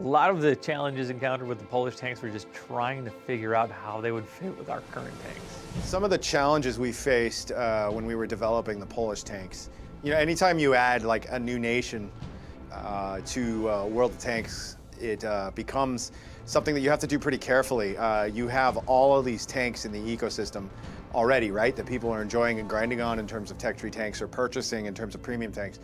lot of the challenges encountered with the Polish tanks were just trying to figure out how they would fit with our current tanks. Some of the challenges we faced when we were developing the Polish tanks, anytime you add like a new nation to World of Tanks, it becomes something that you have to do pretty carefully. You have all of these tanks in the ecosystem already, right? That people are enjoying and grinding on in terms of tech tree tanks or purchasing in terms of premium tanks.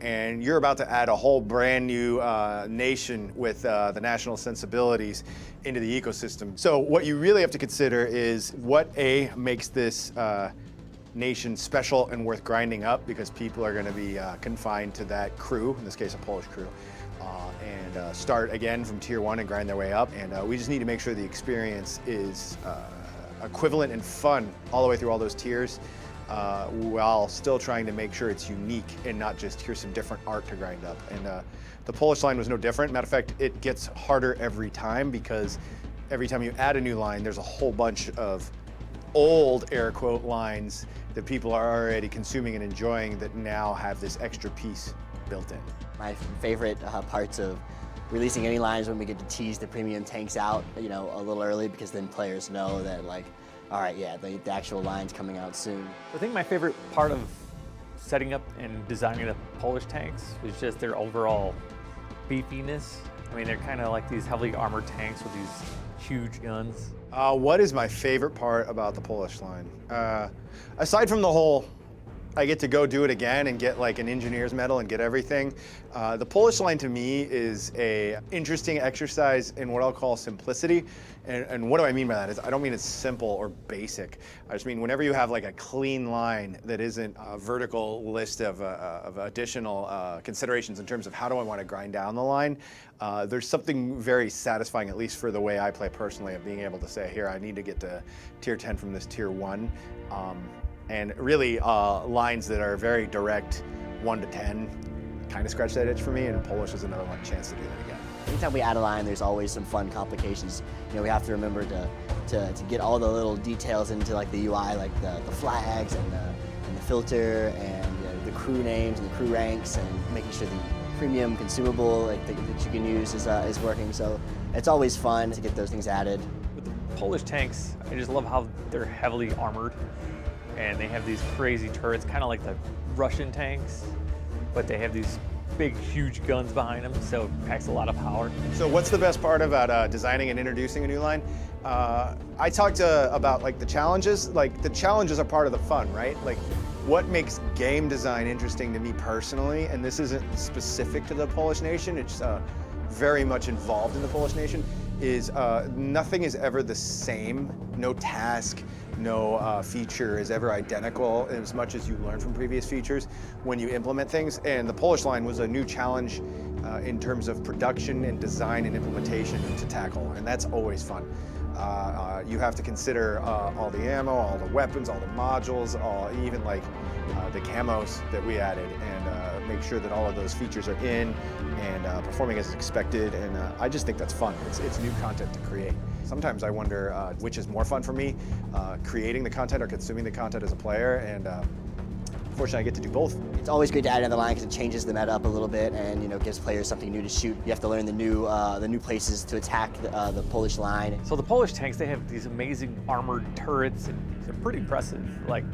And you're about to add a whole brand new nation with the national sensibilities into the ecosystem. So what you really have to consider is what makes this nation special and worth grinding up, because people are going to be confined to that crew, in this case a Polish crew, and start again from tier 1 and grind their way up. And we just need to make sure the experience is equivalent and fun all the way through all those tiers, while still trying to make sure it's unique and not just here's some different art to grind up. And the Polish line was no different. Matter of fact, it gets harder every time, because every time you add a new line, there's a whole bunch of old air quote lines that people are already consuming and enjoying that now have this extra piece built in. My favorite parts of releasing any lines when we get to tease the premium tanks out, a little early, because then players know that, like, all right, yeah, the actual line's coming out soon. I think my favorite part of setting up and designing the Polish tanks was just their overall beefiness. I mean, they're kind of like these heavily armored tanks with these huge guns. What is my favorite part about the Polish line? Aside from the whole, I get to go do it again and get like an engineer's medal and get everything. The Polish line to me is a interesting exercise in what I'll call simplicity. And what do I mean by that? Is I don't mean it's simple or basic. I just mean whenever you have like a clean line that isn't a vertical list of additional considerations in terms of how do I want to grind down the line, there's something very satisfying, at least for the way I play personally, of being able to say, here, I need to get to tier 10 from this tier 1. And really, lines that are very direct, 1 to 10, kind of scratch that itch for me, and Polish is another one chance to do that again. Anytime we add a line, there's always some fun complications. We have to remember to get all the little details into like the UI, like the flags and the filter and the crew names and the crew ranks, and making sure the premium consumable that you can use is working. So it's always fun to get those things added. With the Polish tanks, I just love how they're heavily armored. And they have these crazy turrets, kind of like the Russian tanks, but they have these big, huge guns behind them, so it packs a lot of power. So what's the best part about designing and introducing a new line? I talked about like the challenges. Like the challenges are part of the fun, right? Like what makes game design interesting to me personally, and this isn't specific to the Polish nation, it's very much involved in the Polish nation, is nothing is ever the same. No task, no feature is ever identical as much as you learn from previous features when you implement things. And the Polish line was a new challenge in terms of production and design and implementation to tackle, and that's always fun. You have to consider all the ammo, all the weapons, all the modules, even like the camos that we added, and make sure that all of those features are in and performing as expected. And I just think that's fun. It's new content to create. Sometimes I wonder which is more fun for me, creating the content or consuming the content as a player, and fortunately I get to do both. It's always great to add another line because it changes the meta up a little bit and gives players something new to shoot. You have to learn the new places to attack the Polish line. So the Polish tanks, they have these amazing armored turrets, and they're pretty impressive. Like,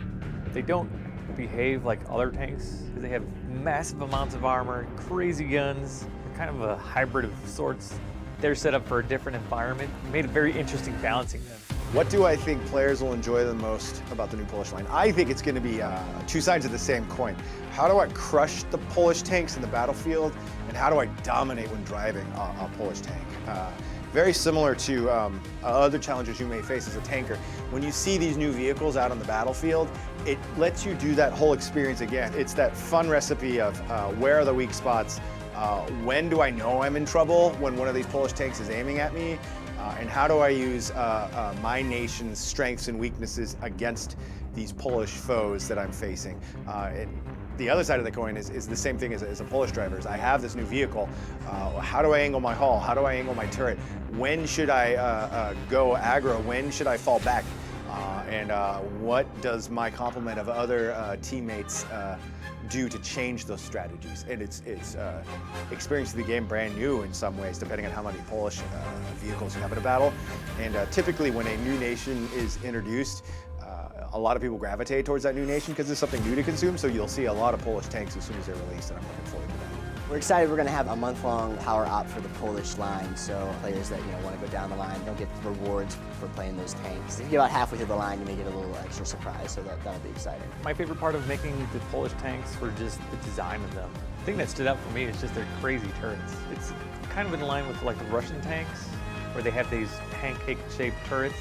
they don't behave like other tanks. They have massive amounts of armor, crazy guns, kind of a hybrid of sorts. They're set up for a different environment. It made it very interesting balancing them. What do I think players will enjoy the most about the new Polish line? I think it's going to be two sides of the same coin. How do I crush the Polish tanks in the battlefield, and how do I dominate when driving a Polish tank? Very similar to other challenges you may face as a tanker. When you see these new vehicles out on the battlefield, it lets you do that whole experience again. It's that fun recipe of where are the weak spots, when do I know I'm in trouble when one of these Polish tanks is aiming at me, and how do I use my nation's strengths and weaknesses against these Polish foes that I'm facing. The other side of the coin is the same thing as a Polish driver. I have this new vehicle. How do I angle my hull? How do I angle my turret? When should I go aggro? When should I fall back? and what does my complement of other teammates do to change those strategies. And it's experiencing the game brand new in some ways, depending on how many Polish vehicles you have in a battle. And typically when a new nation is introduced, a lot of people gravitate towards that new nation because it's something new to consume, so you'll see a lot of Polish tanks as soon as they're released, and I'm looking forward to that. We're excited. We're going to have a month-long power op for the Polish line, so players that want to go down the line, they'll get rewards for playing those tanks. If you get about halfway through the line, you may get a little extra surprise, so that'll be exciting. My favorite part of making the Polish tanks were just the design of them. The thing that stood out for me is just their crazy turrets. It's kind of in line with like the Russian tanks, where they have these pancake-shaped turrets,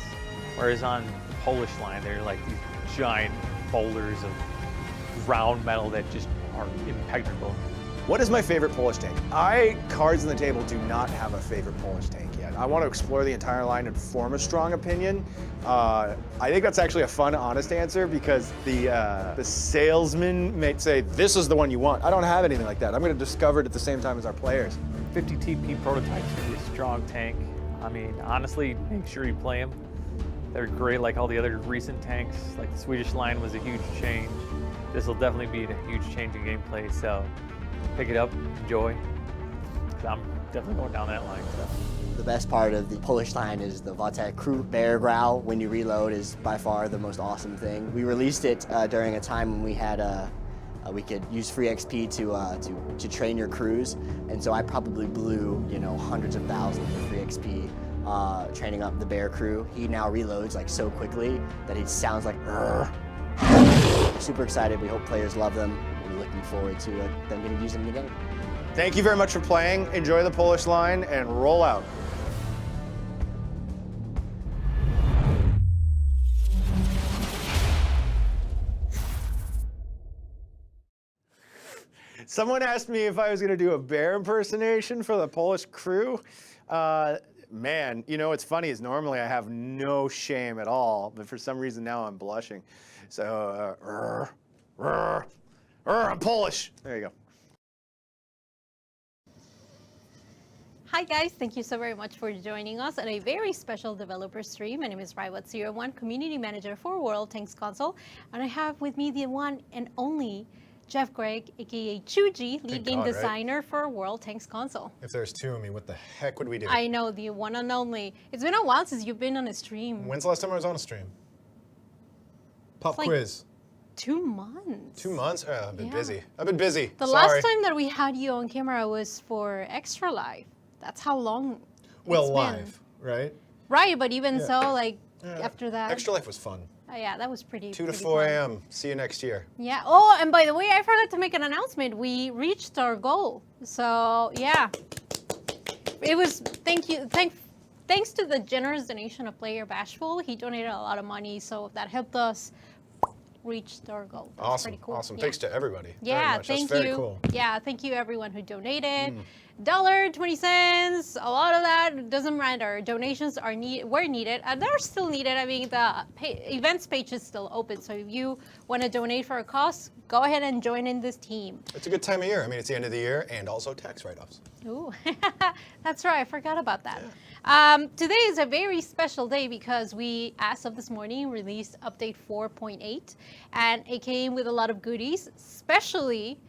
whereas on the Polish line, they're like these giant boulders of round metal that just are impenetrable. What is my favorite Polish tank? Cards on the table, do not have a favorite Polish tank yet. I want to explore the entire line and form a strong opinion. I think that's actually a fun, honest answer because the salesman may say, this is the one you want. I don't have anything like that. I'm going to discover it at the same time as our players. 50 TP prototypes can be a strong tank. I mean, honestly, make sure you play them. They're great like all the other recent tanks. Like the Swedish line was a huge change. This will definitely be a huge change in gameplay, so pick it up, enjoy. I'm definitely going down that line. So. The best part of the Polish line is the Wojtek crew bear growl when you reload is by far the most awesome thing. We released it during a time when we had we could use free XP to train your crews, and so I probably blew hundreds of thousands of free XP training up the bear crew. He now reloads like so quickly that he sounds like super excited. We hope players love them. We're looking forward to them getting used in the game. Thank you very much for playing. Enjoy the Polish line and roll out. Someone asked me if I was going to do a bear impersonation for the Polish crew. Man, it's funny is normally I have no shame at all, but for some reason now I'm blushing. So, I'm Polish. There you go. Hi guys, thank you so very much for joining us on a very special developer stream. My name is Rywat01, Community Manager for World Tanks Console, and I have with me the one and only Jeff Gregg, aka Chuji, lead game designer for World Tanks Console. If there's two of me, what the heck would we do? I know, the one and only. It's been a while since you've been on a stream. When's the last time I was on a stream? Pop like quiz. 2 months. 2 months? I've been busy. I've been busy. The Sorry. last time that we had you on camera was for Extra Life. That's how long Well, it's live, been. right? Right, but even so, like after that. Extra Life was fun. Yeah, that was pretty 2 to pretty 4 fun. a.m. See you next year. Yeah. Oh, and by the way, I forgot to make an announcement. We reached our goal. So yeah, it was. Thanks to the generous donation of Player Bashful. He donated a lot of money, so that helped us reach our goal. That's Awesome. pretty cool. Awesome. Yeah. Thanks to everybody. Yeah, very much. thank That's you. very cool. Yeah, thank you everyone who donated. $1.20, a lot of that doesn't matter. Donations were needed, and they're still needed. I mean, the events page is still open, so if you want to donate for a cause, go ahead and join in this team. It's a good time of year. I mean, it's the end of the year and also tax write-offs. Ooh, that's right. I forgot about that. Yeah. Today is a very special day because we, as of this morning, released update 4.8, and it came with a lot of goodies, especially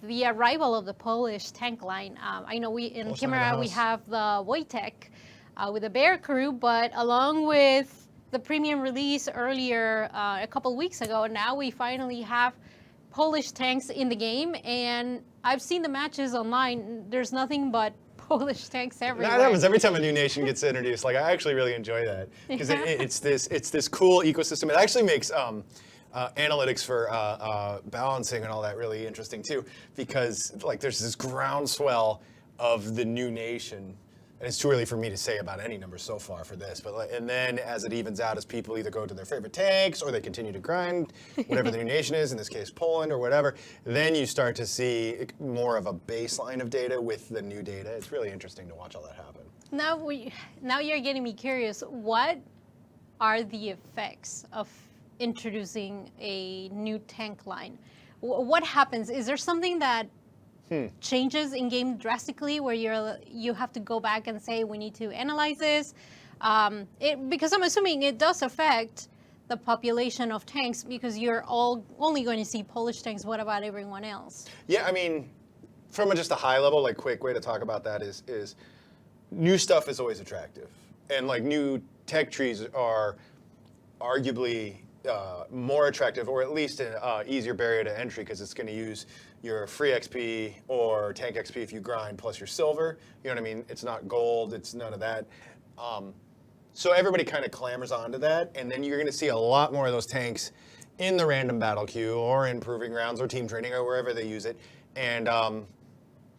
the arrival of the Polish tank line. I know we in camera we have the Wojtek with the Bear crew, but along with the premium release earlier a couple weeks ago, now we finally have Polish tanks in the game, and I've seen the matches online. There's nothing but Polish tanks everywhere. That happens every time a new nation gets introduced. Like, I actually really enjoy that because it's this cool ecosystem. It actually makes analytics for balancing and all that really interesting too, because like there's this groundswell of the new nation, and it's too early for me to say about any numbers so far for this. But and then as it evens out, as people either go to their favorite tanks or they continue to grind whatever the new nation is, in this case Poland or whatever, then you start to see more of a baseline of data with the new data. It's really interesting to watch all that happen. Now you're getting me curious. What are the effects of introducing a new tank line? What happens? Is there something that changes in game drastically where you have to go back and say we need to analyze this? Because I'm assuming it does affect the population of tanks because you're all only going to see Polish tanks. What about everyone else? Yeah, I mean, from just a high level, like quick way to talk about that is new stuff is always attractive, and like new tech trees are arguably more attractive, or at least an easier barrier to entry, because it's going to use your free XP or tank XP if you grind plus your silver. You know what I mean? It's not gold. It's none of that. So everybody kind of clamors onto that, and then you're going to see a lot more of those tanks in the random battle queue or in proving grounds or team training or wherever they use it, and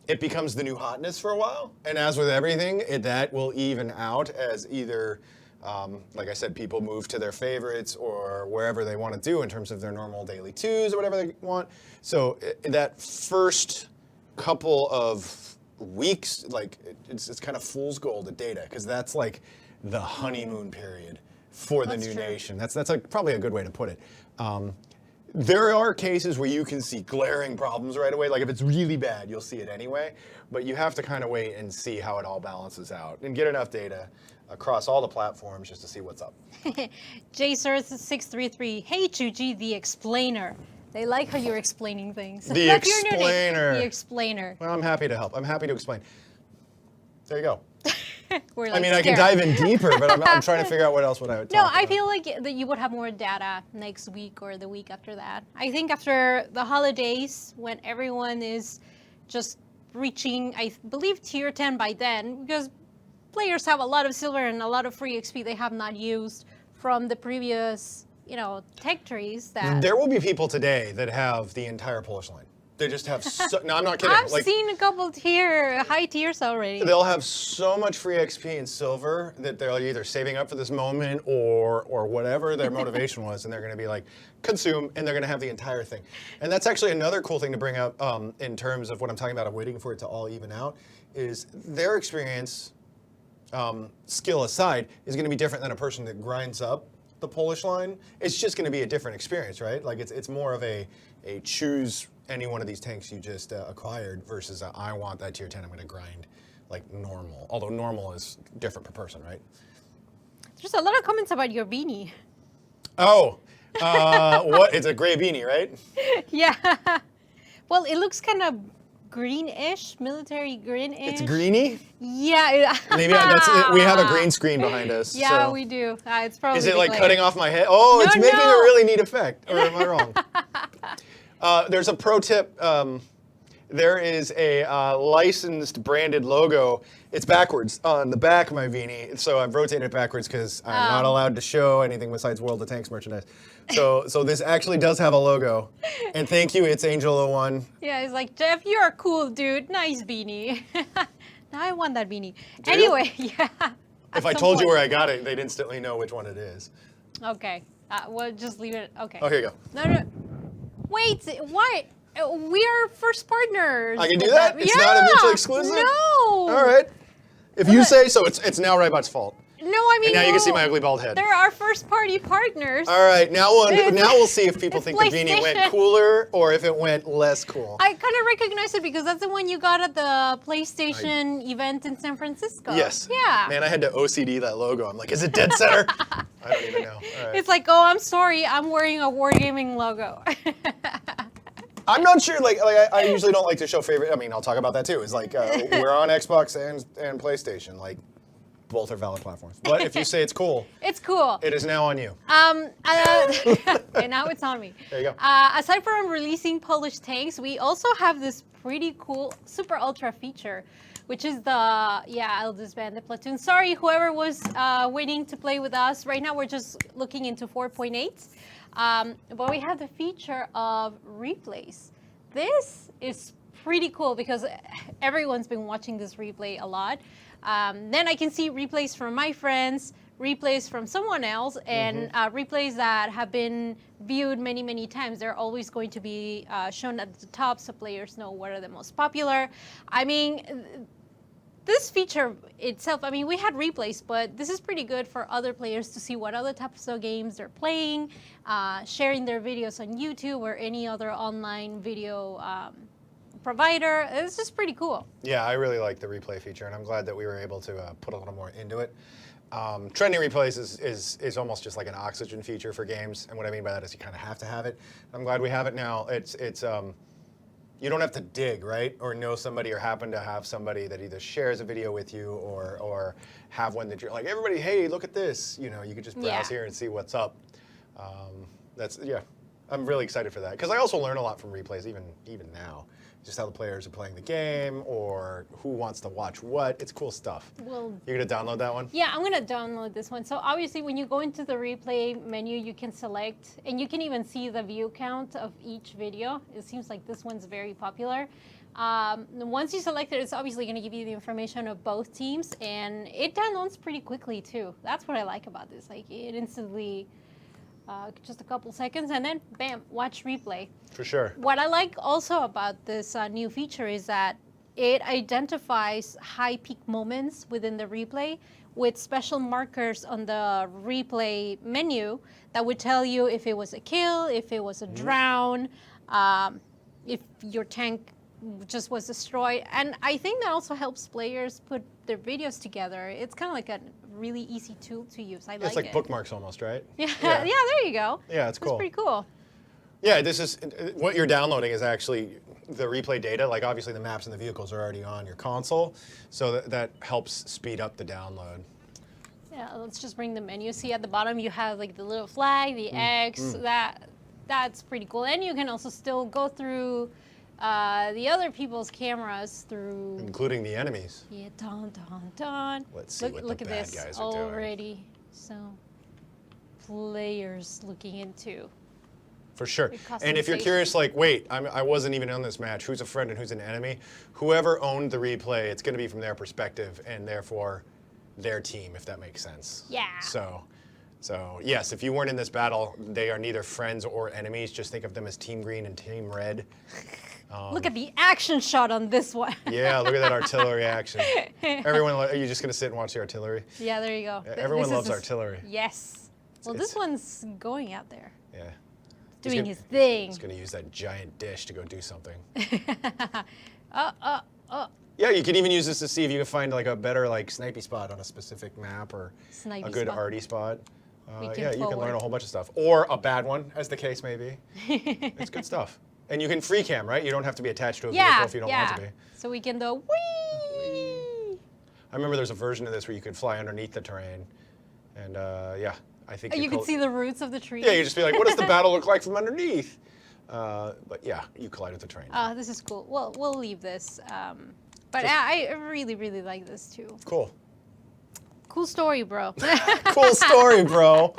it becomes the new hotness for a while. And as with everything, that will even out as either, like I said, people move to their favorites or wherever they want to do in terms of their normal daily twos or whatever they want. So that first couple of weeks, like it's kind of fool's gold at data, because that's like the honeymoon period for the new nation. That's probably a good way to put it. There are cases where you can see glaring problems right away. Like if it's really bad, you'll see it anyway. But you have to kind of wait and see how it all balances out and get enough data across all the platforms just to see what's up. JSearch633, hey Chuji, the explainer. They like how you're explaining things. The explainer. The explainer. Well, I'm happy to help. I'm happy to explain. There you go. We're I mean, I can dive in deeper, but I'm trying to figure out what else would I would talk No, about. I feel like that you would have more data next week or the week after that. I think after the holidays, when everyone is just reaching, I believe, tier 10 by then, because players have a lot of silver and a lot of free XP they have not used from the previous, tech trees. That There will be people today that have the entire Polish line. They just have no, I'm not kidding. I've seen a couple high tiers already. They'll have so much free XP and silver that they're either saving up for this moment or whatever their motivation was, and they're going to be like, consume, and they're going to have the entire thing. And that's actually another cool thing to bring up in terms of what I'm talking about. I'm waiting for it to all even out. Is their experience, skill aside, is going to be different than a person that grinds up the Polish line. It's just going to be a different experience, right? Like it's more of a choose any one of these tanks you just acquired versus I want that tier 10, I'm going to grind like normal. Although normal is different per person, right? There's a lot of comments about your beanie. Oh, what? It's a gray beanie, right? Yeah. Well, it looks kind of greenish, military greenish. It's greeny? Yeah. Maybe that's it. We have a green screen behind us. Yeah, so. we do. It's probably Is it like glare. cutting off my head? Oh, No, it's making a no. really neat effect. Or am I wrong? There's a pro tip. There is a licensed branded logo. It's backwards on the back of my beanie, so I've rotated it backwards because I'm not allowed to show anything besides World of Tanks merchandise. So this actually does have a logo. And thank you, it's Angel01. Yeah, it's like, Jeff, you're a cool dude. Nice beanie. Now I want that beanie. Do you? Anyway, yeah. If I told you where I got it, they'd instantly know which one it is. Okay. Well, just leave it. Okay. Oh, here you go. No. Wait, what? We are first partners. I can do that? It's not a mutually exclusive? No. All right. If you say so, it's now Raybot's fault. No, I mean. And now you can see well, my ugly bald head. They're our first party partners. All right, now we'll see if people It's think the beanie went PlayStation. cooler or if it went less cool. I kind of recognize it because that's the one you got at the PlayStation event in San Francisco. Yes. Yeah. Man, I had to OCD that logo. I'm like, is it dead center? I don't even know. All right. It's like, oh, I'm sorry, I'm wearing a Wargaming logo. I'm not sure. Like I usually don't like to show favorite. I mean, I'll talk about that too. It's like we're on Xbox and PlayStation. Like both are valid platforms. But if you say it's cool, It's cool. it is now on you. And now it's on me. There you go. Aside from releasing Polish tanks, we also have this pretty cool Super Ultra feature, which is I'll disband the platoon. Sorry, whoever was waiting to play with us. Right now we're just looking into 4.8. But we have the feature of replays. This is pretty cool because everyone's been watching this replay a lot. Then I can see replays from my friends, replays from someone else, and replays that have been viewed many, many times. They're always going to be shown at the top so players know what are the most popular. I mean, this feature itself, I mean, we had replays, but this is pretty good for other players to see what other types of games they're playing, sharing their videos on YouTube or any other online video provider. It's just pretty cool. Yeah, I really like the replay feature, and I'm glad that we were able to put a little more into it. Trending replays is almost just like an oxygen feature for games, and what I mean by that is you kind of have to have it. I'm glad we have it now. It's you don't have to dig, right, or know somebody, or happen to have somebody that either shares a video with you, or have one that you're like, everybody, hey, look at this. You know, you could just browse here and see what's up. I'm really excited for that because I also learn a lot from replays, even now. Just how the players are playing the game, or who wants to watch what. It's cool stuff. Well, You're gonna download that one? yeah, I'm gonna download this one. So obviously when you go into the replay menu, you can select, and you can even see the view count of each video. It seems like this one's very popular. Once you select it, it's obviously gonna give you the information of both teams, and it downloads pretty quickly too. That's what I like about this. Like, it instantly, just a couple seconds, and then bam, watch replay. For sure. What I like also about this new feature is that it identifies high peak moments within the replay with special markers on the replay menu that would tell you if it was a kill, if it was a drown, if your tank just was destroyed. And I think that also helps players put their videos together. It's kind of like a really easy tool to use. I It's like bookmarks almost, right? Yeah, yeah, there you go. Yeah, it's cool. That's pretty cool. Yeah, this is what you're downloading is actually the replay data. Like obviously the maps and the vehicles are already on your console, so that helps speed up the download. Yeah, let's just bring the menu. See at the bottom you have like the little flag, the X. That's pretty cool. And you can also still go through the other people's cameras through, Including the enemies. yeah, dun dun dun. Let's see what the at bad this guys are doing. already. So players looking into. For sure. With And if you're customization. curious, like, wait, I wasn't even on this match. Who's a friend and who's an enemy? Whoever owned the replay, it's going to be from their perspective and therefore their team, if that makes sense. Yeah. So yes, if you weren't in this battle, they are neither friends or enemies. Just think of them as Team Green and Team Red. Look at the action shot on this one. Yeah, look at that artillery action. Everyone, are you just going to sit and watch the artillery? Yeah, there you go. Everyone This is loves this- artillery. Yes. Well, It's- this one's going out there, Yeah. doing his thing. He's going to use that giant dish to go do something. Oh. Yeah, you can even use this to see if you can find like a better like snipey spot on a specific map or Snipey a good spot. arty spot. Peeking Yeah, you can learn forward. a whole bunch of stuff. Or a bad one, as the case may be. It's good stuff. And you can free cam, right? You don't have to be attached to a vehicle Yeah, if you don't yeah. want to be. So we can go whee. I remember there's a version of this where you could fly underneath the terrain. And yeah, I think You can see the roots of the tree. Yeah, you just be like, what does the battle look like from underneath? But yeah, you collide with the train. This is cool. Well, we'll leave this. But I really, really like this too. Cool. Cool story, bro. Cool story, bro.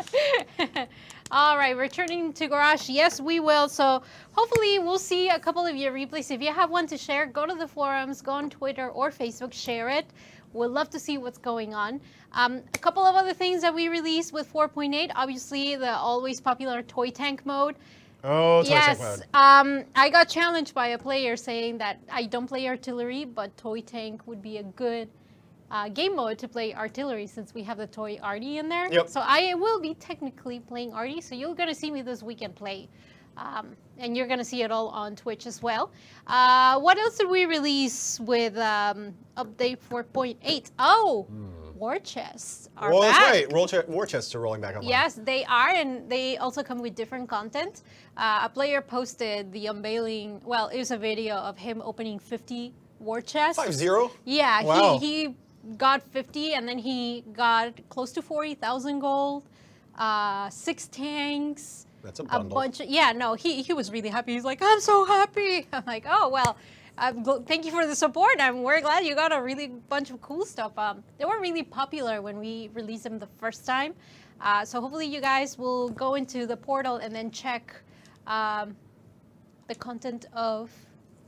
All right, returning to Garage. Yes, we will. So hopefully we'll see a couple of your replays. If you have one to share, go to the forums, go on Twitter or Facebook, share it. We'd love to see what's going on. A couple of other things that we released with 4.8, obviously the always popular toy tank mode. Oh, toy tank Yes, mode. I got challenged by a player saying that I don't play artillery, but toy tank would be a good game mode to play artillery since we have the toy arty in there. Yep. So I will be technically playing arty, so you're gonna see me this weekend play. And you're gonna see it all on Twitch as well. What else did we release with update 4.8? Oh, war chests are Well, back. that's right. War chests are rolling back online. Yes, they are, and they also come with different content. A player posted the unveiling, well, it was a video of him opening 50 war chests. 5-0? Yeah, Wow. he got 50, and then he got close to 40,000 gold, 6 tanks. That's a A bundle. bunch of, yeah, no, he was really happy. He's like, I'm so happy. I'm like, oh, well, thank you for the support. We're glad you got a really bunch of cool stuff. They were really popular when we released them the first time. So hopefully you guys will go into the portal and then check the content of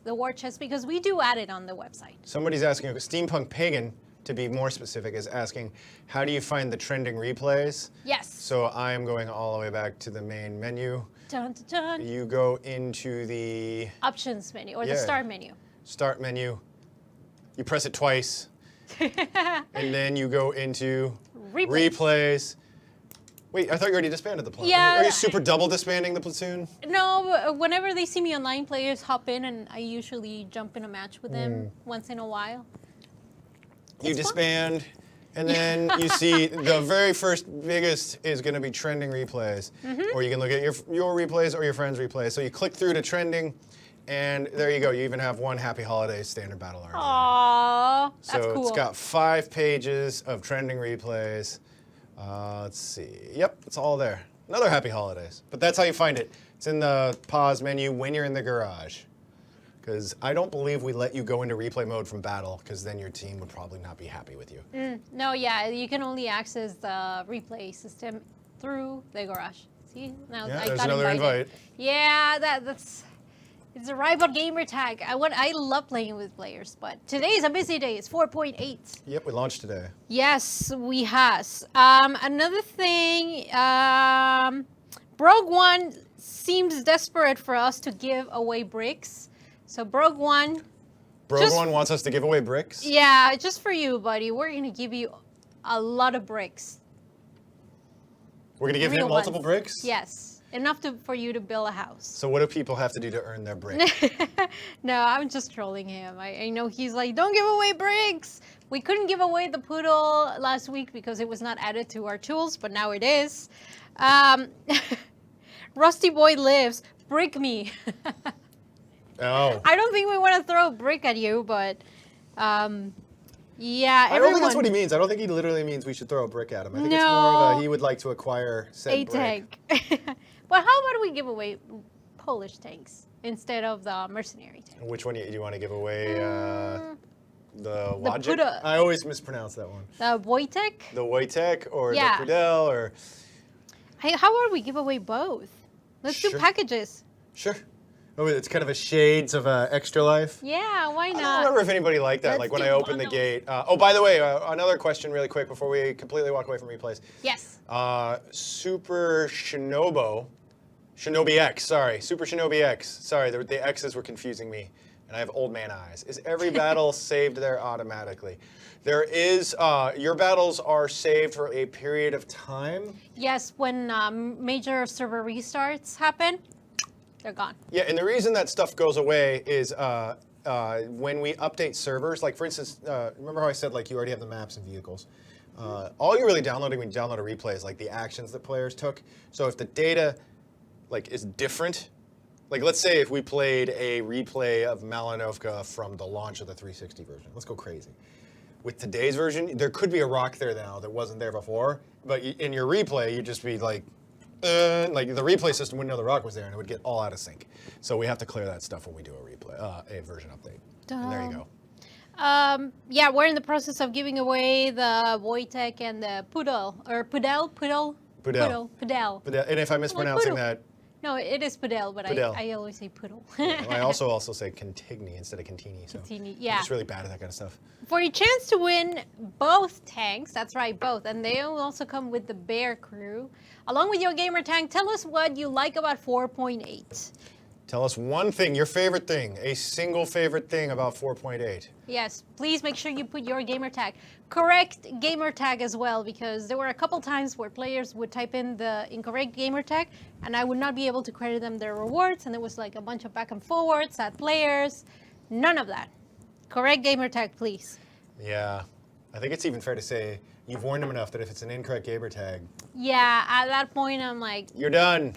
the war chest because we do add it on the website. Somebody's asking, Steampunk Pagan, to be more specific, is asking, how do you find the trending replays? Yes. So I am going all the way back to the main menu. Dun, dun, dun. You go into the Options menu or the Yeah. start menu. start menu. You press it twice. And then you go into Replays. replays. Wait, I thought you already disbanded the platoon. Yeah. Are you super double disbanding the platoon? No, whenever they see me online, players hop in and I usually jump in a match with them once in a while. You It's fun. disband, And then you see the very first biggest is going to be trending replays. Or you can look at your replays or your friends' replays. So you click through to trending, and there you go. You even have one Happy Holidays standard battle already. Aww, that's So cool. it's got 5 pages of trending replays. Let's see. Yep, it's all there. Another Happy Holidays. But that's how you find it. It's in the pause menu when you're in the garage. Because I don't believe we let you go into replay mode from battle, because then your team would probably not be happy with you. No, yeah, you can only access the replay system through the garage. See? Now Yeah, I there's got another invited. invite. Yeah, that's it's a rival gamer tag. I love playing with players, but today is a busy day. It's 4.8. Yep, we launched today. Yes, we has. Another thing, Brogue One seems desperate for us to give away bricks. So Brogue One, Brogue One wants us to give away bricks. yeah, just for you, buddy. We're gonna give you a lot of bricks. We're gonna give Real him multiple ones. bricks? Yes, enough for you to build a house. So what do people have to do to earn their brick? No, I'm just trolling him. I know he's like, don't give away bricks. We couldn't give away the poodle last week because it was not added to our tools, but now it is. Rusty Boy lives. Brick me. Oh. I don't think we want to throw a brick at you, but yeah, I don't think that's what he means. I don't think he literally means we should throw a brick at him. I think it's more of a he would like to acquire said a brick. tank. Well, how about we give away Polish tanks instead of the mercenary tank? Which one do you want to give away? The Wojciech? Puda. I always mispronounce that one. The Wojtek? The Wojtek or Yeah. the Pudel or... Hey, how about we give away both? Let's do Sure. packages. Sure. Oh, it's kind of a shades of Extra Life. Yeah, why I don't not? remember if anybody liked that, Let's like when do I opened the bundles. gate. Oh, by the way, another question really quick before we completely walk away from replays. Yes. Super Shinobi X, sorry. Super Shinobi X. Sorry, the X's were confusing me, and I have old man eyes. Is every battle saved there automatically? There is, your battles are saved for a period of time. Yes, when major server restarts happen, they're gone. Yeah, and the reason that stuff goes away is when we update servers, like for instance, remember how I said like you already have the maps and vehicles? All you're really downloading when you download a replay is like the actions that players took. So if the data like is different, like let's say if we played a replay of Malinovka from the launch of the 360 version, let's go crazy. With today's version, there could be a rock there now that wasn't there before, but in your replay, you'd just be like the replay system wouldn't know the rock was there, and it would get all out of sync. So we have to clear that stuff when we do a replay, a version update. And there you go. Yeah, we're in the process of giving away the Wojtek and the Pudel. And if I'm mispronouncing Pudel. that, No, it is Pudel, but Pudel. I always say Pudel. I also say Contigny instead of Contini. So Contini, I'm yeah. just really bad at that kind of stuff. For your chance to win both tanks, that's right, both, and they will also come with the Bear Crew. Along with your gamer tag, tell us what you like about 4.8. Tell us one thing, your favorite thing, a single favorite thing about 4.8. Yes, please make sure you put your gamer tag. Correct gamer tag as well, because there were a couple times where players would type in the incorrect gamer tag, and I would not be able to credit them their rewards, and there was like a bunch of back and forwards at players. None of that. Correct gamer tag, please. Yeah, I think it's even fair to say you've warned them enough that if it's an incorrect gamer tag, Yeah, at that point I'm like, you're done.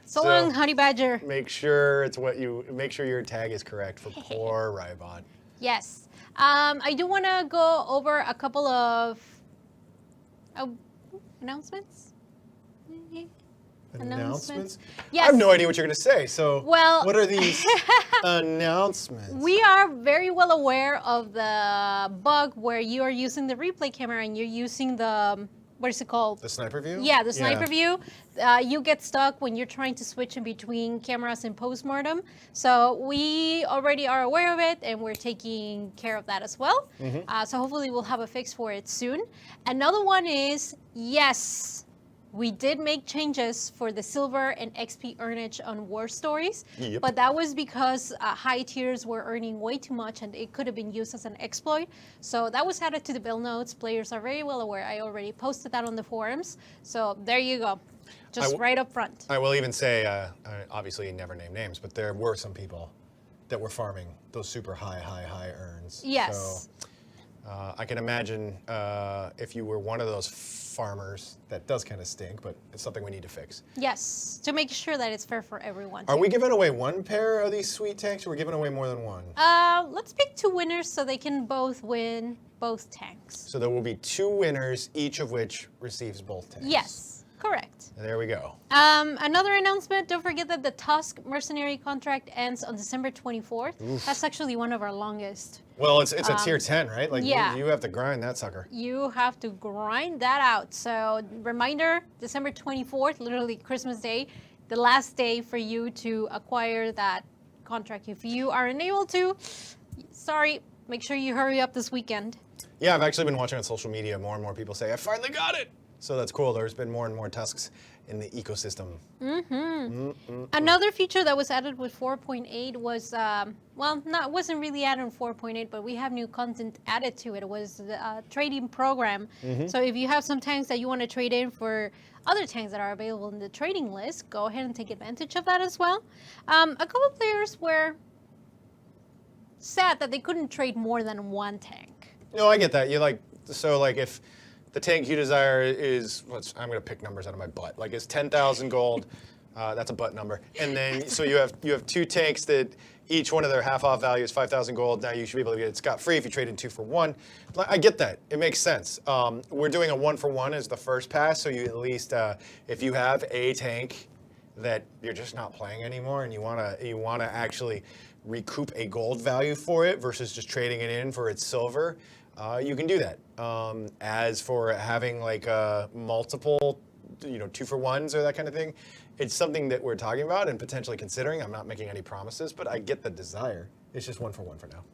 so long, honey badger. Make sure your tag is correct for poor Rybot. Yes. I do want to go over a couple of announcements. Announcements? Yes. I have no idea what you're going to say. So, Well- what are these announcements? We are very well aware of the bug where you are using the replay camera and you're using the, what is it called? The sniper view? Yeah, the sniper view. You get stuck when you're trying to switch in between cameras in postmortem. So we already are aware of it, and we're taking care of that as well. So hopefully we'll have a fix for it soon. Another one is, yes, we did make changes for the silver and XP earnage on War Stories, Yep. but that was because high tiers were earning way too much and it could have been used as an exploit. So that was added to the build notes. Players are very well aware. I already posted that on the forums. So there you go. Just right up front. I will even say, obviously never name names, but there were some people that were farming those super high earns. Yes. So I can imagine if you were one of those farmers, that does kind of stink, but it's something we need to fix. Yes, to make sure that it's fair for everyone. Are we giving away one pair of these sweet tanks, or are we giving away more than one? Let's pick 2 winners so they can both win both tanks. So there will be 2 winners, each of which receives both tanks. Yes, correct. There we go. Another announcement, don't forget that the Tusk mercenary contract ends on December 24th. That's actually one of our longest. Well, it's a tier 10, right? Like yeah. you have to grind that sucker. You have to grind that out. So reminder, December 24th, literally Christmas Day, the last day for you to acquire that contract. If you are unable to, sorry, make sure you hurry up this weekend. Yeah, I've actually been watching on social media, more and more people say, I finally got it. So that's cool. There's been more and more Tusks in the ecosystem. Another feature that was added with 4.8 was, wasn't really added in 4.8, but we have new content added to it. It was the trading program. So if you have some tanks that you want to trade in for other tanks that are available in the trading list, go ahead and take advantage of that as well. A couple players were sad that they couldn't trade more than 1 tank. No, I get that. If the tank you desire is, I'm going to pick numbers out of my butt. Like it's 10,000 gold. That's a butt number. And then, so you have 2 tanks that each one of their half-off value is 5,000 gold. Now you should be able to get it scot-free if you trade in 2 for 1. I get that. It makes sense. We're doing a 1 for 1 as the first pass, so you at least, if you have a tank that you're just not playing anymore and you wanna actually recoup a gold value for it versus just trading it in for its silver, you can do that. As for having like multiple, 2 for 1s or that kind of thing, it's something that we're talking about and potentially considering. I'm not making any promises, but I get the desire. It's just 1 for 1 for now.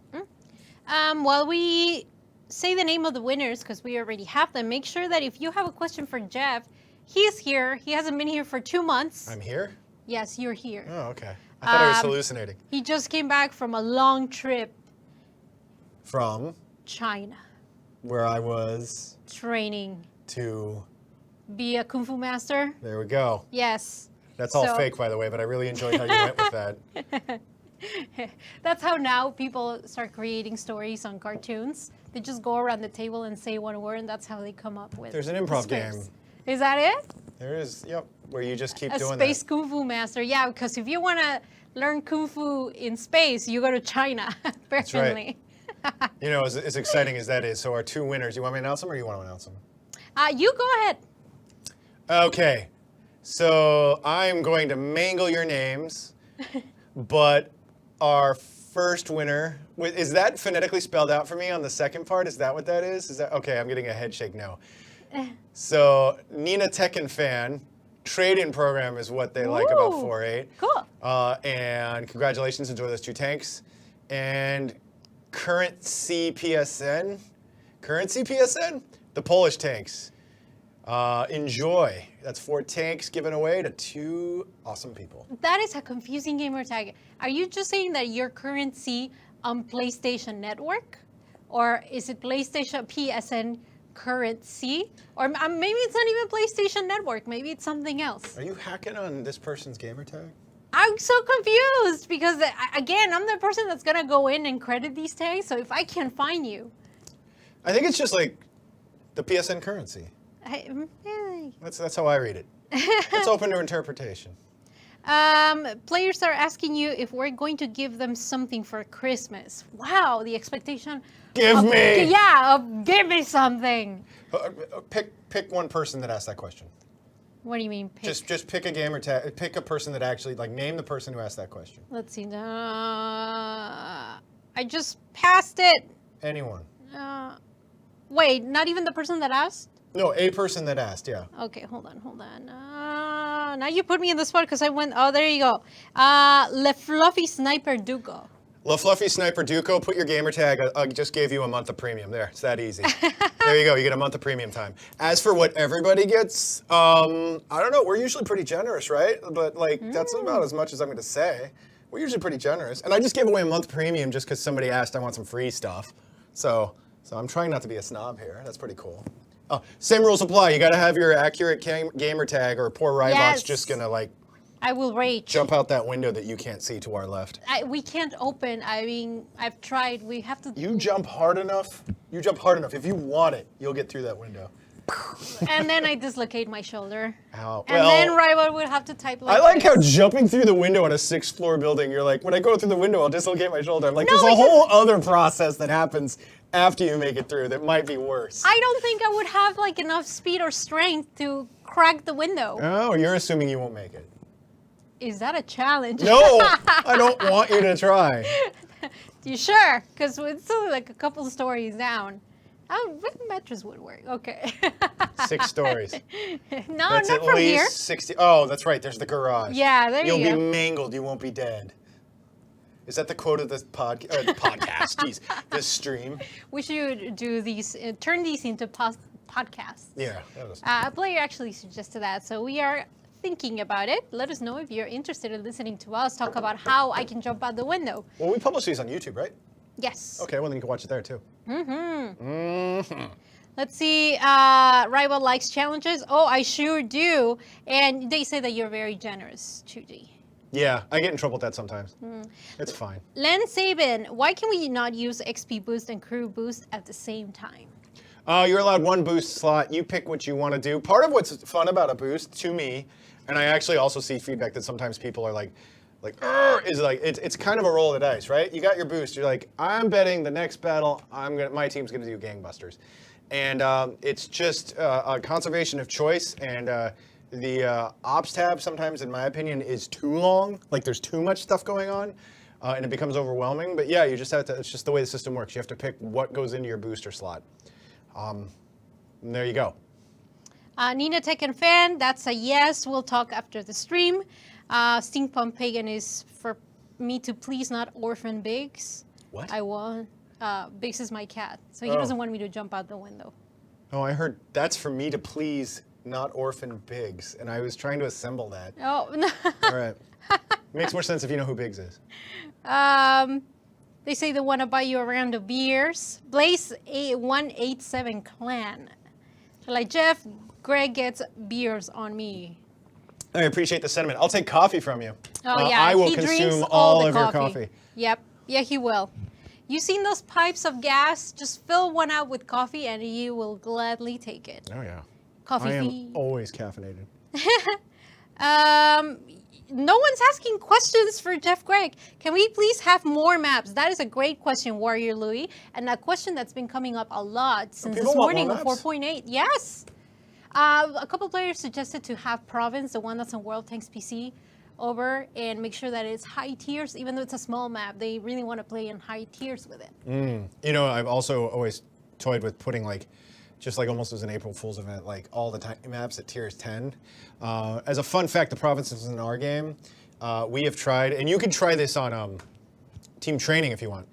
While we say the name of the winners, because we already have them, make sure that if you have a question for Jeff, he's here. He hasn't been here for 2 months. I'm here? Yes, you're here. Oh, okay. I thought I was hallucinating. He just came back from a long trip. From? China. Where I was? Training. To? Be a Kung Fu master. There we go. Yes. That's all fake, by the way, but I really enjoyed how you went with that. That's how now people start creating stories on cartoons. They just go around the table and say 1 word, and that's how they come up with. There's an improv scripts. game. Is that it? There is, yep, where you just keep a doing space that. Kung Fu master, yeah, because if you want to learn Kung Fu in space, you go to China, apparently. That's right. As exciting as that is, so our 2 winners, you want me to announce them or you want to announce them? You go ahead. Okay, so I'm going to mangle your names, but our first winner, is that phonetically spelled out for me on the second part? Is that what that is? Is that okay? I'm getting a head shake now. So Nina Tekken fan, trade-in program is what they like about 4.8. Cool. And congratulations, enjoy those 2 tanks. And current CPSN, the Polish tanks. Enjoy. That's 4 tanks given away to 2 awesome people. That is a confusing gamer tag. Are you just saying that your currency on PlayStation Network? Or is it PlayStation PSN currency? Or maybe it's not even PlayStation Network. Maybe it's something else. Are you hacking on this person's gamer tag? I'm so confused because, again, I'm the person that's going to go in and credit these tags. So if I can't find you. I think it's just like the PSN currency. That's how I read it. It's open to interpretation. Players are asking you if we're going to give them something for Christmas. Wow, the expectation. Give me something. Pick one person that asked that question. What do you mean? Pick? Just pick a gamer tag. Pick a person that actually name the person who asked that question. Let's see. I just passed it. Anyone. Wait, not even the person that asked? No, a person that asked, yeah. Okay, hold on. Now you put me in the spot because I went, oh, there you go. Le Fluffy Sniper Duco. Le Fluffy Sniper Duco, put your gamer tag. I just gave you a month of premium. There, it's that easy. There you go, you get a month of premium time. As for what everybody gets, I don't know, we're usually pretty generous, right? But that's about as much as I'm gonna say. We're usually pretty generous. And I just gave away a month premium just because somebody asked I want some free stuff. So I'm trying not to be a snob here. That's pretty cool. Oh, same rules apply. You got to have your accurate gamer tag, or poor Rybot's just gonna I will rage. Jump out that window that you can't see to our left. We can't open. I mean, I've tried. We have to. You jump hard enough. You jump hard enough. If you want it, you'll get through that window. And then I dislocate my shoulder. Ow. And then Rival would have to type like I like this. how jumping through the window on a 6th floor building, you're like, when I go through the window, I'll dislocate my shoulder. I'm like, No, there's a because- whole other process that happens after you make it through that might be worse. I don't think I would have like enough speed or strength to crack the window. Oh, you're assuming you won't make it. Is that a challenge? No, I don't want you to try. You sure? Because it's only like a couple stories down. Oh, mattress would work. Okay. 6 stories. No, That's not at from least here. 60. Oh, that's right. There's the garage. Yeah, there you You'll go. be mangled. You won't be dead. Is that the quote of the podcast? Jeez, this stream. We should do these, turn these into podcasts. Yeah. That was, A player actually suggested that, so we are thinking about it. Let us know if you're interested in listening to us talk about how I can jump out the window. well, we publish these on YouTube, right? Yes. Okay, well then you can watch it there too. Let's see. Rival likes challenges. Oh, I sure do. And they say that you're very generous, Chuji. Yeah, I get in trouble with that sometimes. It's fine. Len Sabin, why can we not use XP boost and crew boost at the same time? You're allowed 1 boost slot. You pick what you want to do. Part of what's fun about a boost, to me, and I actually also see feedback that sometimes people are like, is like it's kind of a roll of the dice, right? You got your boost. You're like, I'm betting the next battle, my team's gonna do gangbusters, and it's just a conservation of choice. And the ops tab sometimes, in my opinion, is too long. Like there's too much stuff going on. And it becomes overwhelming. But yeah, you just have to, it's just the way the system works. You have to pick what goes into your booster slot. And there you go. Nina Tech and Fan, that's a yes. We'll talk after the stream. Steampunk Pagan is for me to please not orphan Biggs. What? I want. Biggs is my cat, so he Oh. doesn't want me to jump out the window. Oh, I heard that's for me to please, not orphan Biggs. And I was trying to assemble that. Oh, no. All right. Makes more sense if you know who Biggs is. They say they want to buy you a round of beers. Blaze 187 Clan. They're like, Jeff, Greg gets beers on me. I appreciate the sentiment. I'll take coffee from you. Oh, yeah. I will he drinks consume all all the of your coffee. Yep. Yeah, he will. You seen those pipes of gas? Just fill one out with coffee and you will gladly take it. Oh, yeah. Coffee I fee. am always caffeinated. No one's asking questions for Jeff Greg. Can we please have more maps? That is a great question, Warrior Louis. And a question that's been coming up a lot since people this want morning more on maps? 4.8. Yes. A couple players suggested to have Province, the one that's on World Tanks PC, over and make sure that it's high tiers. Even though it's a small map, they really want to play in high tiers with it. You know, I've also always toyed with putting like, just like almost as an April Fool's event, like all the tiny maps at tiers 10. As a fun fact, the provinces in our game, we have tried, and you can try this on team training if you want.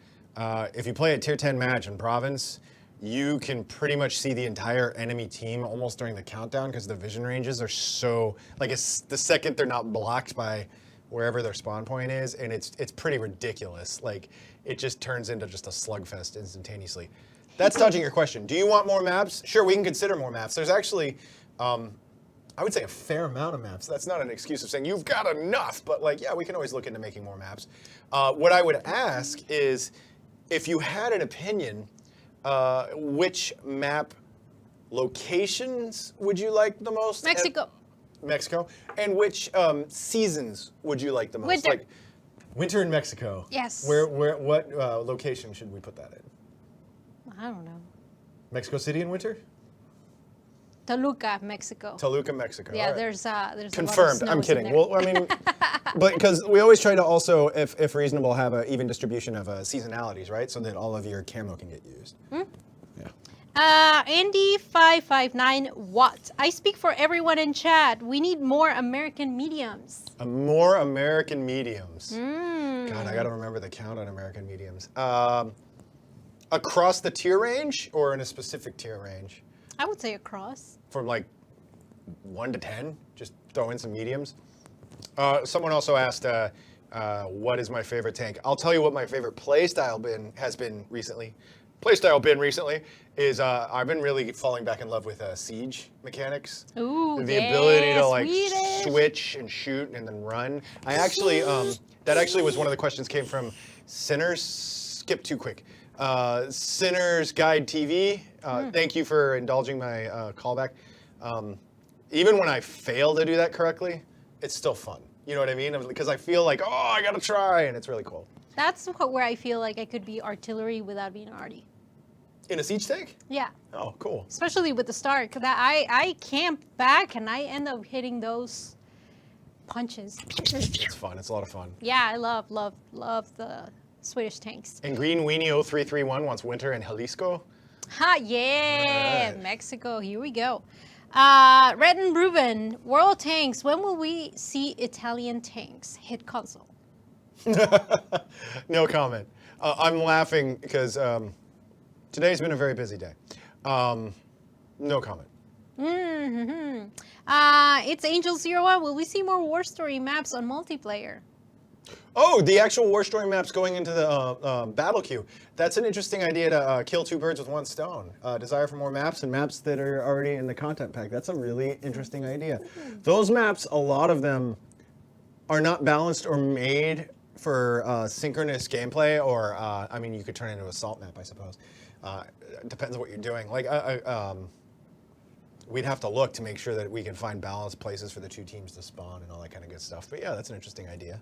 If you play a tier 10 match in province, you can pretty much see the entire enemy team almost during the countdown because the vision ranges are so, like it's the second they're not blocked by wherever their spawn point is, and it's pretty ridiculous. Like it just turns into just a slugfest instantaneously. That's dodging your question. Do you want more maps? Sure, we can consider more maps. There's actually, I would say a fair amount of maps. That's not an excuse of saying you've got enough, but like, yeah, we can always look into making more maps. What I would ask is, if you had an opinion, which map locations would you like the most? Mexico. Mexico. And which seasons would you like the most? Winter. Like winter in Mexico. Yes. What location should we put that in? I don't know. Mexico City in winter? Toluca, Mexico. Toluca, Mexico. Yeah, All right. there's a lot of Confirmed. I'm snows in kidding. there. Well, I mean, but because we always try to also, if reasonable, have an even distribution of seasonalities, right? So that all of your camo can get used. Yeah. Andy559 Watt. I speak for everyone in chat. We need more American mediums. More American mediums. God, I got to remember the count on American mediums. Across the tier range or in a specific tier range? I would say across. From like 1 to 10, just throw in some mediums. Someone also asked, what is my favorite tank? I'll tell you what my favorite play style has been recently. playstyle been recently is I've been really falling back in love with siege mechanics. Ooh, The ability to like Swedish. switch and shoot and then run. I actually that actually was one of the questions came from Sinners. Skip too quick. Sinners Guide TV. Thank you for indulging my callback. Even when I fail to do that correctly, it's still fun. You know what I mean? Because I feel like, oh, I gotta try, and it's really cool. That's where I feel like I could be artillery without being arty. In a siege tank? Yeah. Oh, cool. Especially with the start, because I camp back and I end up hitting those punches. It's fun. It's a lot of fun. Yeah, I love the Swedish tanks. And Green Weenie 0331 wants winter in Jalisco. Ha, yeah, Right. Mexico, here we go. Red and Ruben, World Tanks, when will we see Italian tanks hit console? No comment. I'm laughing because today's been a very busy day. No comment. Mm-hmm. It's Angel01, will we see more War Story maps on multiplayer? Oh, the actual War Story maps going into the battle queue. That's an interesting idea to kill two birds with one stone. Desire for more maps and maps that are already in the content pack. That's a really interesting idea. Those maps, a lot of them are not balanced or made for synchronous gameplay, or I mean, you could turn it into a assault map, I suppose. It depends on what you're doing. Like, we'd have to look to make sure that we can find balanced places for the two teams to spawn and all that kind of good stuff. But yeah, that's an interesting idea.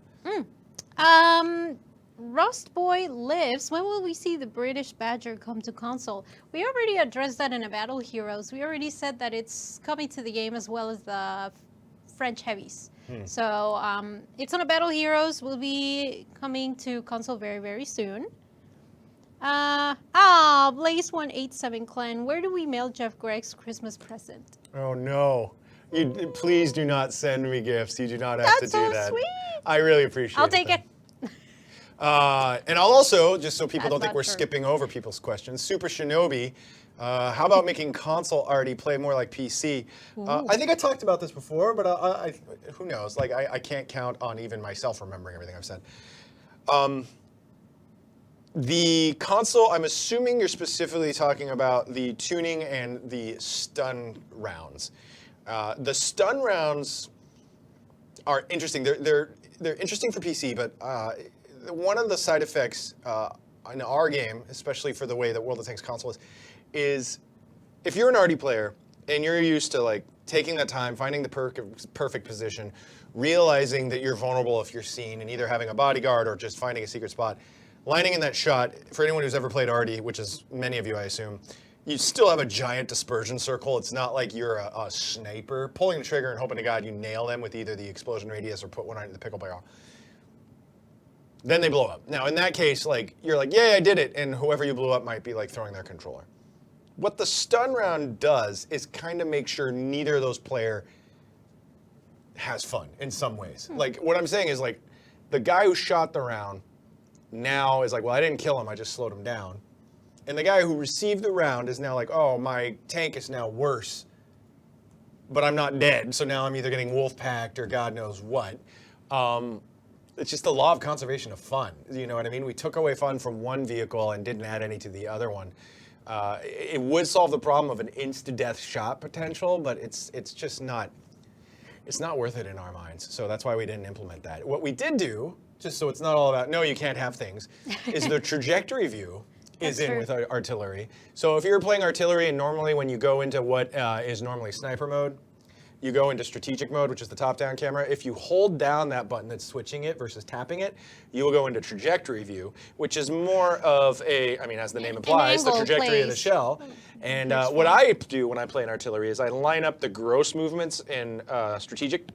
Rust Boy Lives, when will we see the British Badger come to console? We already addressed that in a Battle Heroes. We already said that it's coming to the game as well as the French heavies. So it's on a Battle Heroes, will be coming to console very, very soon. Blaze187 Clan, where do we mail Jeff Gregg's Christmas present? Oh no. You please do not send me gifts. You do not have That's to do so that. sweet. I really appreciate it. I'll take it. And I'll also, just so people That's don't think not we're true. skipping over people's questions, Super Shinobi, how about making console already play more like PC? I think I talked about this before, but who knows? Like, I can't count on even myself remembering everything I've said. The console, I'm assuming you're specifically talking about the tuning and the stun rounds. The stun rounds are interesting. They're interesting for PC, but one of the side effects in our game, especially for the way that World of Tanks console is if you're an arty player and you're used to like taking that time, finding the perfect position, realizing that you're vulnerable if you're seen, and either having a bodyguard or just finding a secret spot, lining in that shot, for anyone who's ever played arty, which is many of you, I assume, you still have a giant dispersion circle. It's not like you're a sniper pulling the trigger and hoping to God you nail them with either the explosion radius or put one in the pickle barrel. Then they blow up. Now, in that case, like you're like, yay, I did it, and whoever you blew up might be like throwing their controller. What the stun round does is kind of make sure neither of those player has fun in some ways. Like what I'm saying is like the guy who shot the round now is like, well, I didn't kill him, I just slowed him down. And the guy who received the round is now like, oh, my tank is now worse, but I'm not dead, so now I'm either getting wolf-packed or God knows what. It's just the law of conservation of fun, you know what I mean? We took away fun from one vehicle and didn't add any to the other one. It would solve the problem of an insta-death shot potential, but it's just not, it's not worth it in our minds, so that's why we didn't implement that. What we did do, just so it's not all about, no, you can't have things, is the trajectory view is That's in true. with artillery. So if you're playing artillery, and normally when you go into what is normally sniper mode, you go into strategic mode, which is the top-down camera. If you hold down that button that's switching it versus tapping it, you will go into trajectory view, which is more of a, I mean, as the name implies, the angle trajectory of the place. shell. And what I do when I play in artillery is I line up the gross movements in strategic.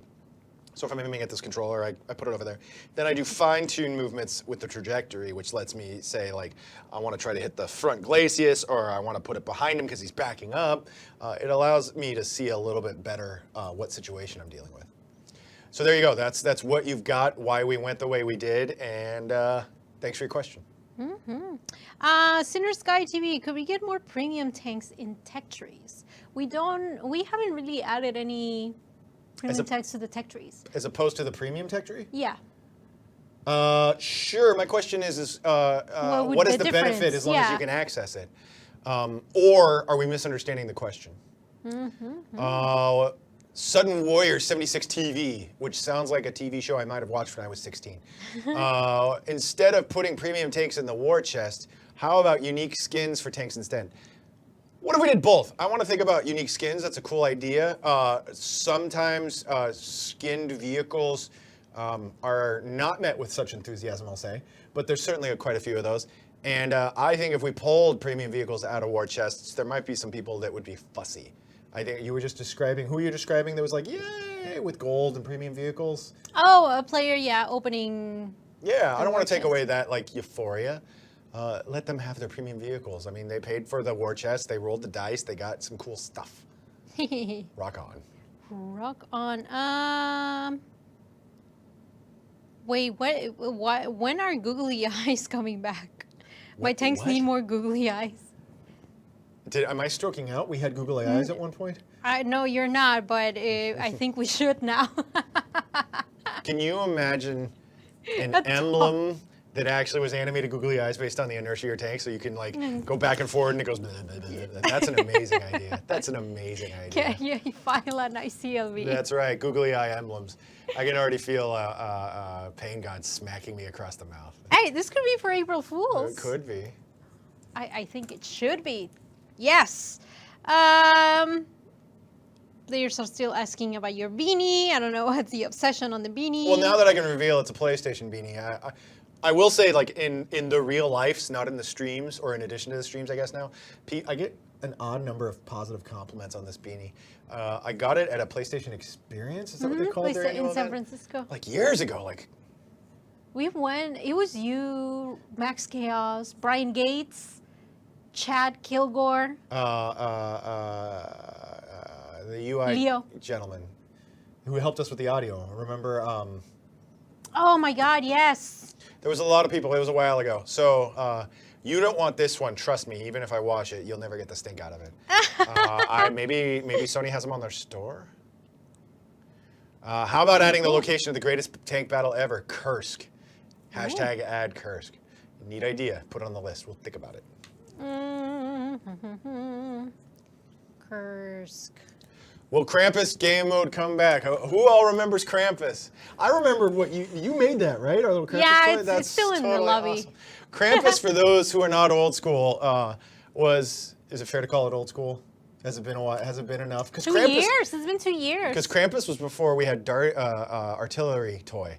So if I'm aiming at this controller, I put it over there. Then I do fine-tune movements with the trajectory, which lets me say, like, I want to try to hit the front glacis, or I want to put it behind him because he's backing up. It allows me to see a little bit better what situation I'm dealing with. So there you go. That's what you've got, why we went the way we did, and thanks for your question. Sinner Sky TV, could we get more premium tanks in tech trees? We haven't really added any premium tanks to the tech trees. As opposed to the premium tech tree? Yeah. Sure. My question is would what is the the benefit difference? as long as Yeah. you can access it? Or are we misunderstanding the question? Sudden Warrior 76 TV, which sounds like a TV show I might have watched when I was 16. Instead of putting premium tanks in the war chest, how about unique skins for tanks instead? What if we did both? I want to think about unique skins. That's a cool idea. Sometimes skinned vehicles are not met with such enthusiasm, I'll say, but there's certainly quite a few of those. And I think if we pulled premium vehicles out of war chests, there might be some people that would be fussy. I think you were just describing, who are you describing that was like, yay, with gold and premium vehicles? Oh, a player, yeah, opening. Yeah, I don't want to take chest. away that like euphoria. Let them have their premium vehicles. I mean, they paid for the war chest, they rolled the dice, they got some cool stuff. Rock on. Rock on. Wait, what? When are googly eyes coming back? My What- tanks what? need more googly eyes. Am I stroking out? We had googly eyes at one point. No, you're not, but I think we should now. Can you imagine an That's emblem that actually was animated googly eyes based on the inertia of your tank, so you can like go back and forward and it goes. Blah, blah, blah, blah. That's an amazing idea. That's an amazing idea. Yeah, you file an ICLV. That's right, googly eye emblems. I can already feel Pain God smacking me across the mouth. Hey, this could be for April Fools. It could be. I think it should be. Yes. Players are still asking about your beanie. I don't know what's the obsession on the beanie. Well, now that I can reveal it's a PlayStation beanie, I will say, like, in the real lives, not in the streams, or in addition to the streams, I guess now, I get an odd number of positive compliments on this beanie. I got it at a PlayStation Experience. Is that what they called their annual in San event? Francisco. Like years ago, like. We went. It was you, Max Chaos, Brian Gates, Chad Kilgore. The UI Leo. gentleman who helped us with the audio. Remember? Oh my God! Yes. There was a lot of people. It was a while ago. So you don't want this one. Trust me. Even if I wash it, you'll never get the stink out of it. Maybe Sony has them on their store. How about adding the location of the greatest tank battle ever, Kursk? Hashtag add Kursk. Neat idea. Put it on the list. We'll think about it. Kursk. Will Krampus game mode come back? Who all remembers Krampus? I remember what you made that, right? Our little Krampus Yeah, toy? it's still in the totally lobby. awesome. Krampus, for those who are not old school, is it fair to call it old school? Has it been a while? Has it been enough? 'Cause 2 years. It's been 2 years. Because Krampus was before we had artillery toy.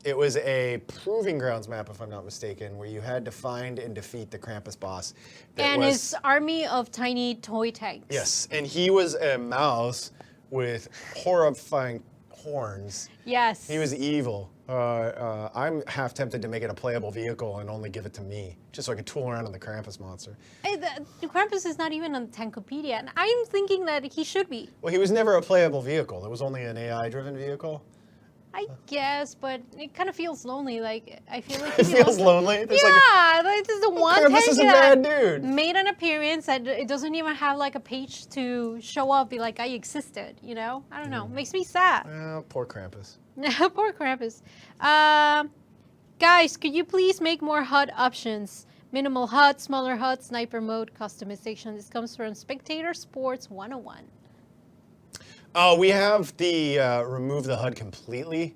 It was a proving grounds map, if I'm not mistaken, where you had to find and defeat the Krampus boss. And his army of tiny toy tanks. Yes, and he was a mouse with horrifying horns. Yes. He was evil. I'm half tempted to make it a playable vehicle and only give it to me, just so I could tool around on the Krampus monster. Hey, the Krampus is not even on Tankopedia, and I'm thinking that he should be. Well, he was never a playable vehicle. It was only an AI-driven vehicle. I guess, but it kind of feels lonely. Like I feel like It feels lonely. There's yeah, like, this is the one Krampus tank is a that bad dude. made an appearance that it doesn't even have like a page to show up, be like I existed. You know, I don't know. Makes me sad. Poor Krampus. Poor Krampus. Guys, could you please make more HUD options? Minimal HUD, smaller HUD, sniper mode, customization. This comes from Spectator Sports 101. We have the remove the HUD completely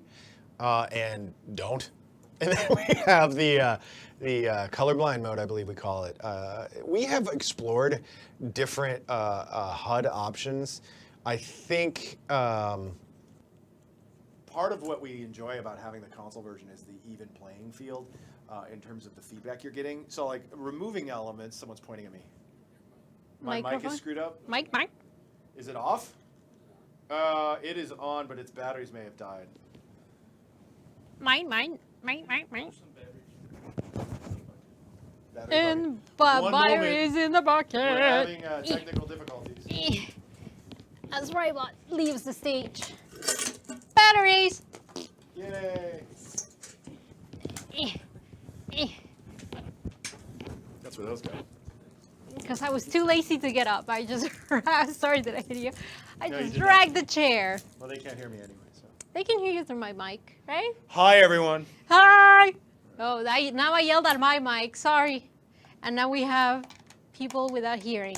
and don't. And then we have the colorblind mode, I believe we call it. We have explored different HUD options. I think part of what we enjoy about having the console version is the even playing field in terms of the feedback you're getting. So like removing elements, someone's pointing at me. My mic Microphone? is screwed up. Mike. Is it off? It is on, but its batteries may have died. Mine. Battery And bucket. One batteries in the bucket. We're having technical difficulties. As Robot leaves the stage. Batteries. Yay! That's where those go. Because I was too lazy to get up. I just sorry that I hit you. I No, you just did dragged the chair. Well, they can't hear me anyway, so. They can hear you through my mic, right? Hi, everyone. Hi! Oh, now I yelled at my mic. Sorry. And now we have people without hearing.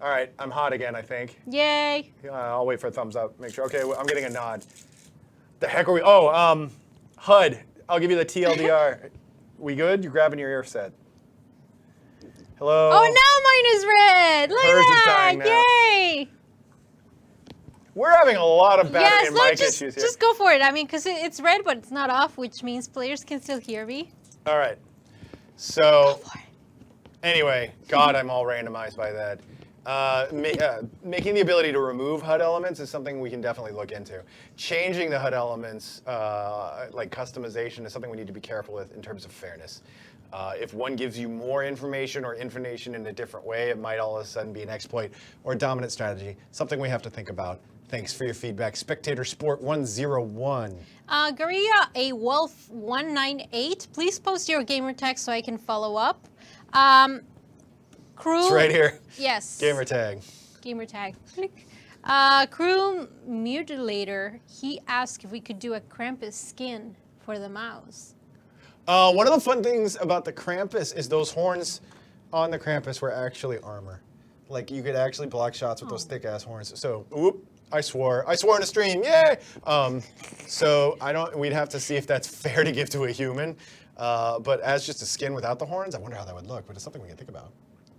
All right, I'm hot again, I think. Yay! I'll wait for a thumbs up. Make sure. Okay, I'm getting a nod. The heck are we? Oh, HUD. I'll give you the TLDR. We good? You're grabbing your ear set. Hello. Oh, now mine is red. Look Hers is at dying that! now. Yay! We're having a lot of battery Yes, and no, mic just issues here. just go for it. I mean, because it's red, but it's not off, which means players can still hear me. All right. So, anyway, God, I'm all randomized by that. Making the ability to remove HUD elements is something we can definitely look into. Changing the HUD elements, like customization, is something we need to be careful with in terms of fairness. If one gives you more information or information in a different way, it might all of a sudden be an exploit or a dominant strategy. Something we have to think about. Thanks for your feedback. Spectator Sport 101. Garilla A Wolf 198. Please post your gamer tag so I can follow up. Crew. It's right here. Yes. Gamer tag. Gamer tag. Click. Crew Mutilator. He asked if we could do a Krampus skin for the mouse. One of the fun things about the Krampus is those horns on the Krampus were actually armor. Like you could actually block shots with those thick ass horns. So, whoop. I swore in a stream, yay! So we'd have to see if that's fair to give to a human. But as just a skin without the horns, I wonder how that would look, but it's something we can think about.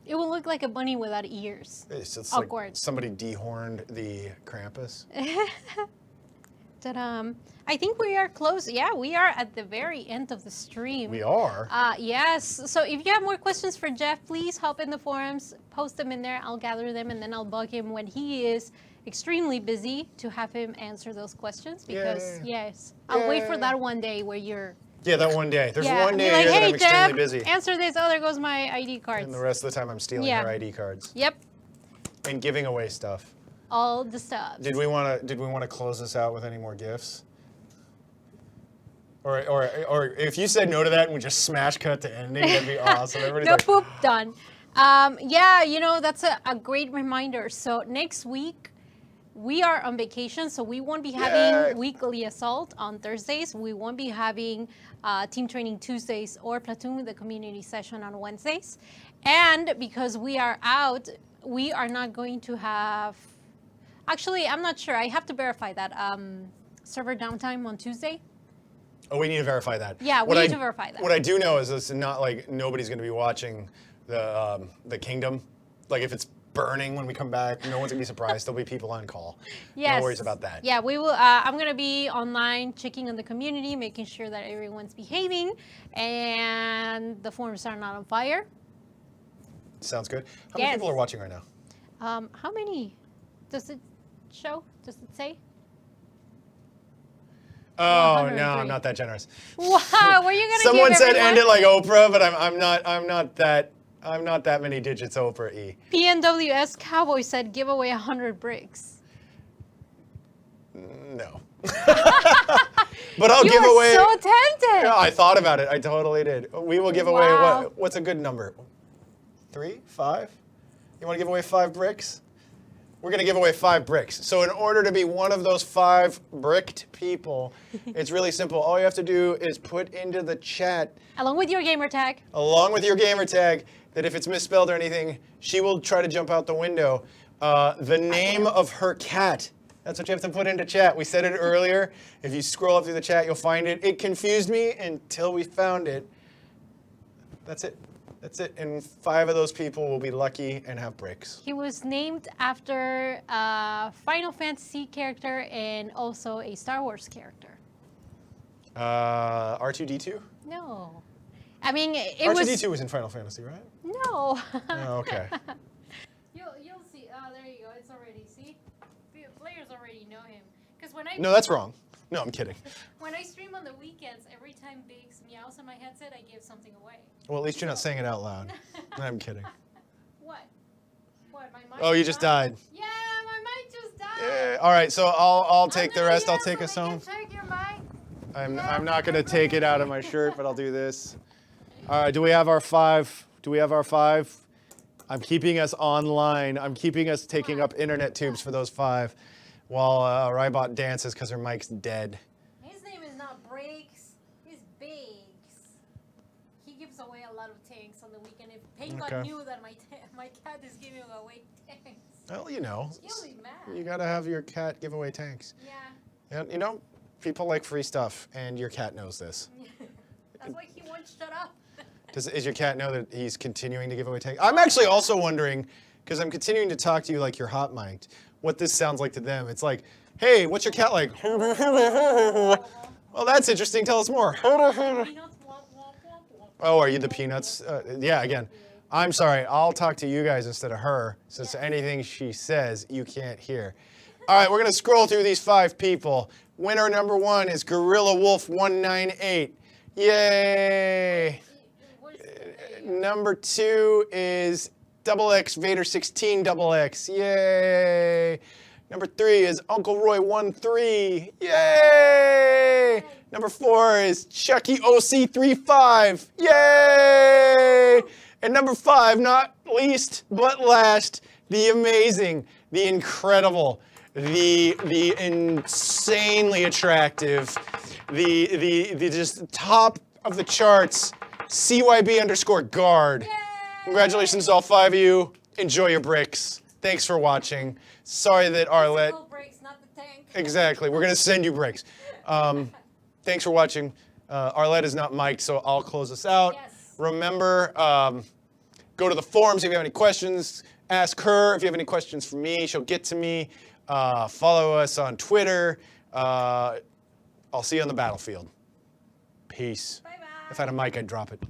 It will look like a bunny without ears. It's just awkward. Like somebody dehorned the Krampus. I think we are close. Yeah, we are at the very end of the stream. We are? Yes. So if you have more questions for Jeff, please hop in the forums, post them in there. I'll gather them, and then I'll bug him when he is extremely busy to have him answer those questions. Because, yes, I'll wait for that one day where you're... Yeah, that one day. There's one day like, here hey, that I'm Jeff, extremely busy. Answer this. Oh, there goes my ID cards. And the rest of the time I'm stealing her ID cards. Yep. And giving away stuff. All the stuff. Did we want to close this out with any more gifts? Or if you said no to that and we just smash cut to ending, that'd be awesome. Everybody's No like, poop, done. Yeah, you know, that's a great reminder. So next week, we are on vacation, so we won't be having weekly assault on Thursdays. We won't be having team training Tuesdays or platoon with the community session on Wednesdays. And because we are out, we are not going to have, actually, I'm not sure. I have to verify that. Server downtime on Tuesday. Oh, we need to verify that. Yeah, we need to verify that. What I do know is it's not like nobody's going to be watching the kingdom. Like if it's burning when we come back, no one's going to be surprised. There'll be people on call. Yes. No worries about that. Yeah, we will. I'm going to be online checking on the community, making sure that everyone's behaving and the forums are not on fire. Sounds good. How many people are watching right now? How many does it show? Does it say? Oh no, I'm not that generous. Wow, were you gonna? Someone give said everyone? end it like Oprah, but I'm not that many digits Oprah E. PNWS Cowboy said give away 100 bricks. No. But I'll give away. You were so tempted. Yeah, I thought about it. I totally did. We will give away what's a good number? 3, 5? You want to give away 5 bricks? We're going to give away 5 bricks. So in order to be one of those 5 bricked people, it's really simple. All you have to do is put into the chat, along with your gamer tag, that if it's misspelled or anything, she will try to jump out the window. The name of her cat. That's what you have to put into chat. We said it earlier. If you scroll up through the chat, you'll find it. It confused me until we found it. That's it. That's it. And 5 of those people will be lucky and have bricks. he was named after a Final Fantasy character and also a Star Wars character. R2-D2? No. I mean, it R2-D2 was in Final Fantasy, right? No. Oh, okay. You'll see. Oh, there you go. It's already, see? Players already know him. Because when I No, that's wrong. No, I'm kidding. when I stream on the weekends, every time Biggs meows on my headset, I give something away. Well, at least you're not saying it out loud. I'm kidding. What? What? My mic? Oh, you just died. Yeah, my mic just died. Yeah. All right, so I'll take the rest. I'll take so us we home. can check your mic. I'm not gonna take it out of my shirt, but I'll do this. All right. Do we have our 5? I'm keeping us online. I'm keeping us taking up internet tubes for those 5. while Rybot dances because her mic's dead. His name is not Breaks, he's Biggs. He gives away a lot of tanks on the weekend. If Paintbot Okay. knew that my cat is giving away tanks, Well, you know, he'll be mad. you gotta have your cat give away tanks. Yeah, And you know, people like free stuff, and your cat knows this. that's why he won't shut up. Is your cat know that he's continuing to give away tanks? I'm actually also wondering, because I'm continuing to talk to you like you're hot mic'd, what this sounds like to them. It's like, hey, what's your cat like? Well, that's interesting. Tell us more. Peanuts, womp, womp, womp. Oh, are you the Peanuts? Yeah, again. I'm sorry. I'll talk to you guys instead of her, since anything she says you can't hear. All right, we're going to scroll through these 5 people. Winner number 1 is Gorilla Wolf 198. Yay! Number 2 is XX Vader 16 XX. Yay! Number 3 is Uncle Roy 13. Yay! Number 4 is Chucky OC 35. Yay! And number 5, not least but last, the amazing, the incredible, the insanely attractive, the just top of the charts, CYB_guard. Congratulations to all 5 of you. Enjoy your bricks. Thanks for watching. Sorry that Arlette. Physical breaks, not the tank. Exactly. We're gonna send you bricks. Thanks for watching. Arlette is not mic'd, so I'll close this out. Yes. Remember, go to the forums if you have any questions. Ask her if you have any questions for me. She'll get to me. Follow us on Twitter. I'll see you on the battlefield. Peace. Bye-bye. If I had a mic, I'd drop it.